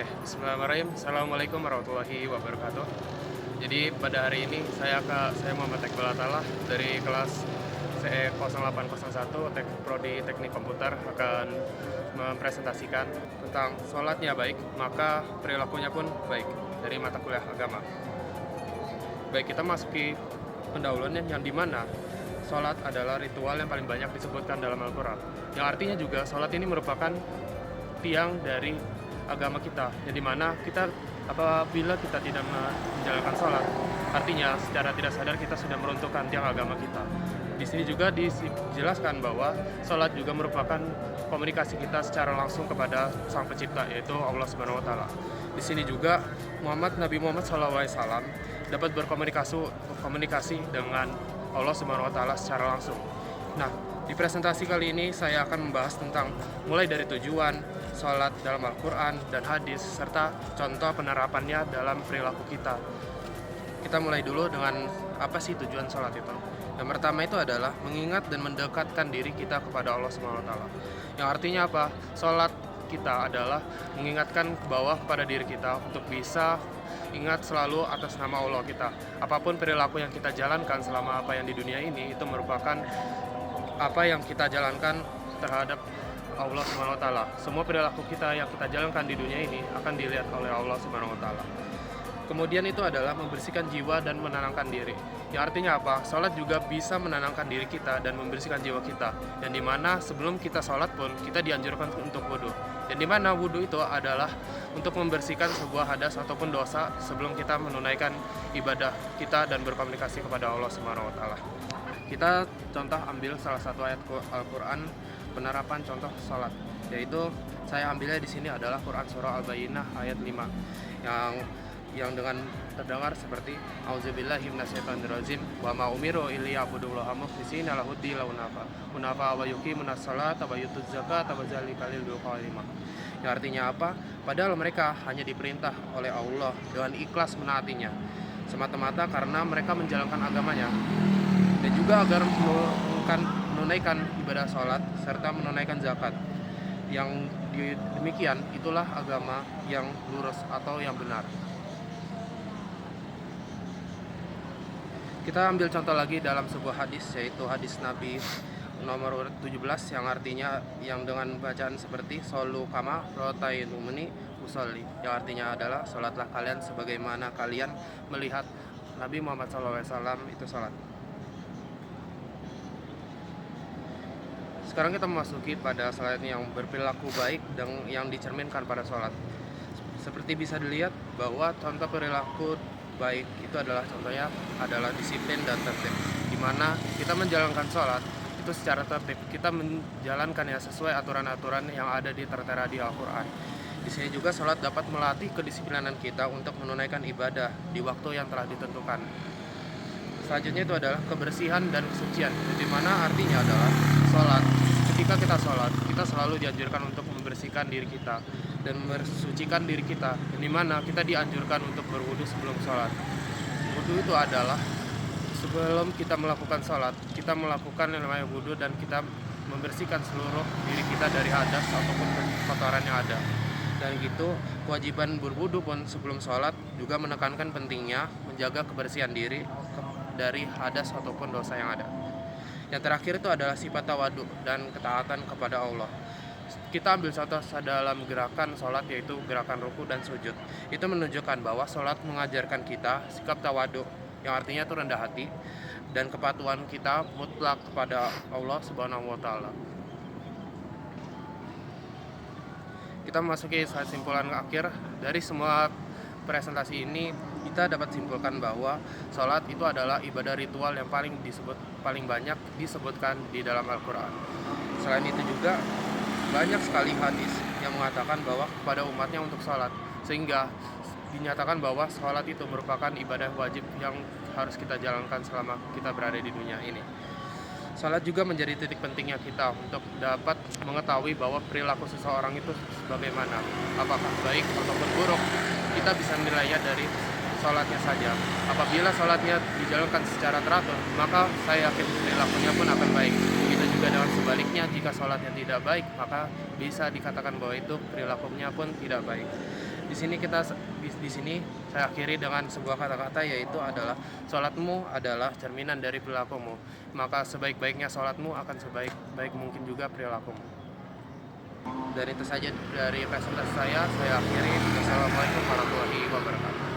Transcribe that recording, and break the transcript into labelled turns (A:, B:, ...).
A: Oke, bismillahirrahmanirrahim. Assalamualaikum warahmatullahi wabarakatuh. Jadi pada hari ini saya Muhammad Iqbal Attallah dari kelas CE 0801 Prodi Teknik Komputer akan mempresentasikan tentang sholatnya baik, maka perilakunya pun baik dari mata kuliah agama. Baik, kita masuki pendahuluan yang dimana sholat adalah ritual yang paling banyak disebutkan dalam Al-Quran. Yang artinya juga sholat ini merupakan tiang dari agama kita, yang dimana kita apabila kita tidak menjalankan sholat, artinya secara tidak sadar kita sudah meruntuhkan tiang agama kita. Di sini juga dijelaskan bahwa sholat juga merupakan komunikasi kita secara langsung kepada Sang Pencipta, yaitu Allah Subhanahu Wa Taala. Di sini juga Nabi Muhammad SAW dapat berkomunikasi dengan Allah Subhanahu Wa Taala secara langsung. Nah, di presentasi kali ini saya akan membahas tentang mulai dari tujuan sholat dalam Al-Quran dan hadis, serta contoh penerapannya dalam perilaku kita. Kita mulai dulu dengan apa sih tujuan sholat itu. Yang pertama itu adalah mengingat dan mendekatkan diri kita kepada Allah SWT. Yang artinya apa? Sholat kita adalah mengingatkan ke bawah kepada diri kita untuk bisa ingat selalu atas nama Allah kita. Apapun perilaku yang kita jalankan selama apa yang di dunia ini, itu merupakan apa yang kita jalankan terhadap Allah Subhanahu Wa Taala. Semua perilaku kita yang kita jalankan di dunia ini akan dilihat oleh Allah Subhanahu Wa Taala. Kemudian itu adalah membersihkan jiwa dan menenangkan diri. Yang artinya apa? Sholat juga bisa menenangkan diri kita dan membersihkan jiwa kita. Yang dimana sebelum kita sholat pun kita dianjurkan untuk wudhu. Yang dimana wudhu itu adalah untuk membersihkan sebuah hadas ataupun dosa sebelum kita menunaikan ibadah kita dan berkomunikasi kepada Allah Subhanahu Wa Taala. Kita contoh ambil salah satu ayat Al-Quran penerapan contoh sholat, yaitu saya ambilnya di sini adalah Quran surah Al-Bayyinah ayat 5 yang dengan terdengar seperti auzubillahi minasyaitonirrajim wa ma umiru illiya'budullaha mukhlishina lahud-din hunafa wa yuqimunas sholata wa yutuz zakata wa dzalika lil muttaqin. Yang artinya apa? Padahal mereka hanya diperintah oleh Allah dengan ikhlas menaatinya semata-mata karena mereka menjalankan agamanya, dan juga agar menunaikan ibadah sholat serta menunaikan zakat. Yang demikian itulah agama yang lurus atau yang benar. Kita ambil contoh lagi dalam sebuah hadis, yaitu hadis Nabi nomor 17 yang artinya yang dengan bacaan seperti shollu kama ra'aitumuni usolli, yang artinya adalah sholatlah kalian sebagaimana kalian melihat Nabi Muhammad SAW itu sholat. Sekarang kita memasuki pada slide yang berperilaku baik dan yang dicerminkan pada sholat. Seperti bisa dilihat bahwa contoh perilaku baik itu adalah contohnya adalah disiplin dan tertib, di mana kita menjalankan sholat itu secara tertib, kita menjalankannya sesuai aturan-aturan yang ada tertera di Al-Quran. Di sini juga sholat dapat melatih kedisiplinan kita untuk menunaikan ibadah di waktu yang telah ditentukan. Selanjutnya itu adalah kebersihan dan kesucian, di mana artinya adalah sholat. Ketika kita sholat, kita selalu dianjurkan untuk membersihkan diri kita dan mensucikan diri kita, di mana kita dianjurkan untuk berwudu sebelum sholat. Wudu itu adalah sebelum kita melakukan sholat, kita melakukan yang namanya wudu dan kita membersihkan seluruh diri kita dari hadas ataupun kotoran yang ada. Dan gitu, kewajiban berwudu pun sebelum sholat juga menekankan pentingnya menjaga kebersihan diri dari hadas ataupun dosa yang ada. Yang terakhir itu adalah sifat tawadu dan ketaatan kepada Allah. Kita ambil contoh dalam gerakan sholat, yaitu gerakan ruku dan sujud. Itu menunjukkan bahwa sholat mengajarkan kita sikap tawadu, yang artinya itu rendah hati, dan kepatuhan kita mutlak kepada Allah Subhanahu Wa Taala. Kita memasuki simpulan akhir dari semua presentasi ini. Kita dapat simpulkan bahwa sholat itu adalah ibadah ritual yang paling banyak disebutkan di dalam Al-Quran. Selain itu juga banyak sekali hadis yang mengatakan bahwa kepada umatnya untuk sholat, sehingga dinyatakan bahwa sholat itu merupakan ibadah wajib yang harus kita jalankan selama kita berada di dunia ini. Sholat juga menjadi titik pentingnya kita untuk dapat mengetahui bahwa perilaku seseorang itu bagaimana, apakah baik ataupun buruk. Kita bisa menilainya dari sholatnya saja. Apabila sholatnya dijalankan secara teratur, maka saya yakin perilakunya pun akan baik. Begitu juga dengan sebaliknya, jika sholatnya tidak baik, maka bisa dikatakan bahwa itu perilakunya pun tidak baik. Di sini saya akhiri dengan sebuah kata-kata, yaitu adalah sholatmu adalah cerminan dari perilakumu. Maka sebaik-baiknya sholatmu akan sebaik-baik mungkin juga perilakumu. Dan itu saja dari presentasi saya akhiri. Wassalamualaikum warahmatullahi wabarakatuh.